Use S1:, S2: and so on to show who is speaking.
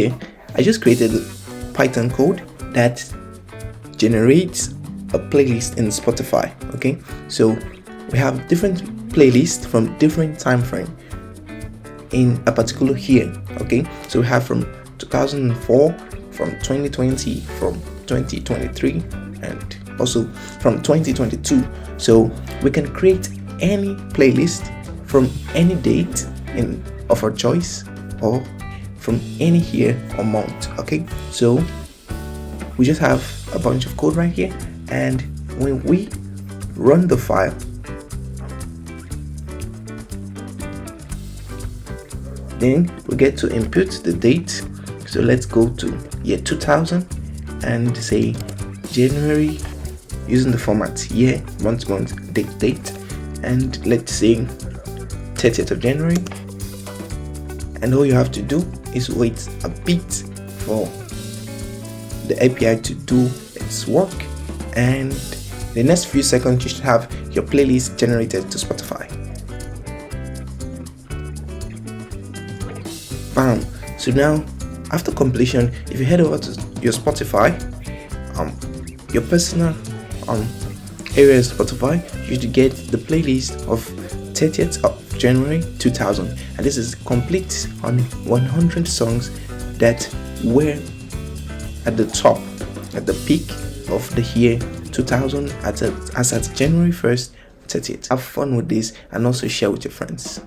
S1: Here, I just created a Python code that generates a playlist in Spotify. Okay, so we have different playlists from different time frame in a particular year. Okay, so we have from 2004, from 2020, from 2023, and also from 2022. So we can create any playlist from any date of our choice, or from any year or month. Okay, so we just have a bunch of code right here, and when we run the file, then we get to input the date. So let's go to year 2000 and say January, using the format year, month, date, and let's say 30th of January. And all you have to do is wait a bit for the API to do its work, and the next few seconds you should have your playlist generated to Spotify. Bam! So now, after completion, if you head over to your Spotify, your personal area of Spotify, you should get the playlist of 30th of January 2000, and this is complete on 100 songs that were at the top, at the peak of the year 2000 as at January 1st, 30th. Have fun with this and also share with your friends.